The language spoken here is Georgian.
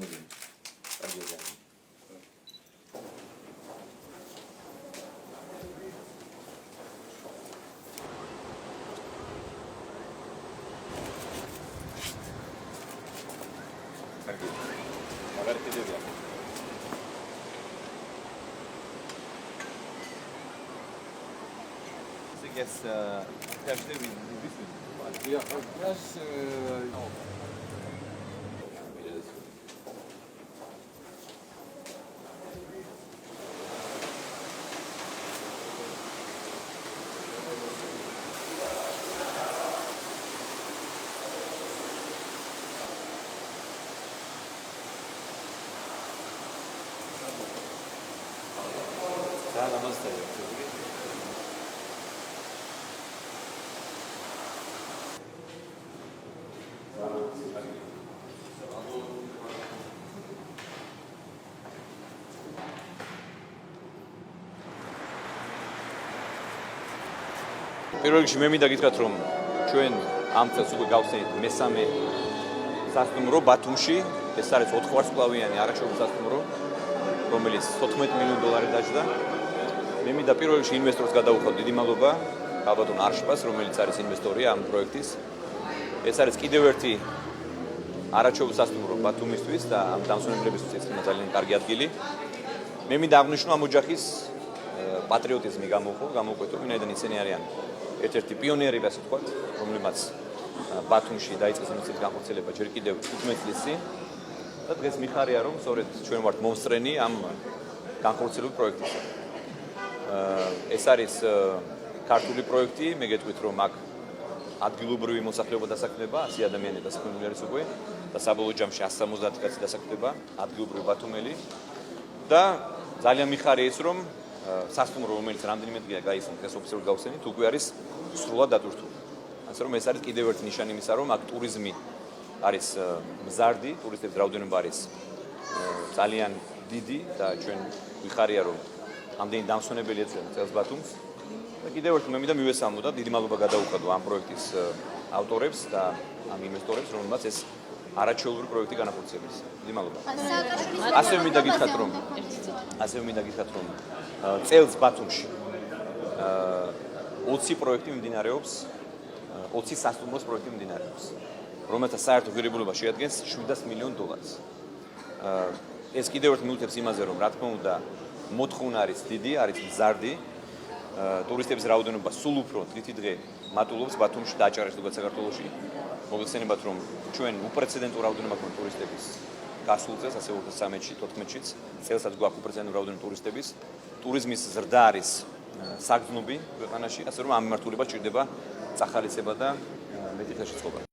მოდი. კარგია. მაგარი კიდევია. I guess actually we this one. Yeah, that's პირველ რიგში მე მინდა გითხრათ რომ ჩვენ ამ წელს უკვე გავხსენით მესამე სასტუმრო ბათუმში. ეს არის 4 ვარსკვლავიანი არაჩვეულებრივი სასტუმრო, რომელიც $14 მილიონ დაჯდა. მე მინდა პირველ რიგში ინვესტორს გადაუხადო დიდი მადლობა ალბათონ არშპას, რომელიც არის ინვესტორია ამ პროექტის. ეს არის კიდევ ერთი არაჩვეულებრივი სასტუმრო ბათუმისთვის და ამ დამსვენებლებისთვის ეს ძალიან კარგი ადგილი. მე მინდა აღნიშნო ამ ოჯახის პატრიოტიზმი გამოყვეთო, ვინაიდან ისინი არიან ერთ-ერთი პიონერი, ასე ვთქვათ, რომლებმაც ბათუმში დაიწყეს ინვესტიციის განხორციელება ჯერ კიდევ 15 წლის წინ და დღეს მიხარია, რომ სწორედ ჩვენ ვართ მომსწრენი ამ განხორციელებულ პროექტისა. ეს არის ქართული პროექტი, მე გეტყვით, რომ აქ ადგილობრივი მოსახლეობა დასაქმდება, 100 ადამიანი დასაქმებული არის უკვე და საბოლოო ჯამში 170 კაცი დასაქმდება, ადგილობრივი ბათუმელი და ძალიან მიხარია ის, რომ სასტუმრო, რომელიც რამდენიმე დღეა გაიხსნა, დღეს ოფიციალურად გავხსენით, უკვე არის სრულად დატვირთული. ასე რომ ეს არის კიდევ ერთი ნიშანი იმისა, რომ აქ ტურიზმი არის მზარდი, ტურისტების რაოდენობა არის ძალიან დიდი და ჩვენ ვიხარია, რომ ამდენი დამსვენებელი ეწევიან წელს ბათუმს. და კიდევ ერთი მე მინდა მივესალმო და დიდი მადლობა გადაუხადო ამ პროექტის ავტორებს და ამ ინვესტორებს, რომლებმაც ეს არაჩვეულებრივი პროექტი განახორციელეს. დიდი მადლობა. ასევე მინდა გითხრათ, რომ წელს ბათუმში 20 პროექტი მიმდინარეობს, 20 სასტუმროს პროექტი მიმდინარეობს, რომელთა საერთო ღირებულება შეადგენს $700 მილიონ. ეს კიდევ ერთ მიუთებს იმაზე, რომ რა თქმა უნდა მოთხოვნა არის დიდი, არის მზარდი, ტურისტების რაოდენობა სულ უფრო თითი დღე მატულობს ბათუმში და აჭარაში, საქართველოში. მოგეხსენებათ, რომ ჩვენ უპრეცედენტო რაოდენობა გვაქვს ტურისტების გასულ წელს, ასე 2013-ში, 2014-ში, წელსაც გვაქვს უპრეცედენტო რაოდენობა ტურისტების. ტურიზმის ზრდა არის საგრძნობი ქვეყანაში, ასე რომ ამ მიმართულებას ჭირდება წახალისება და მეტი ხელშეწყობა.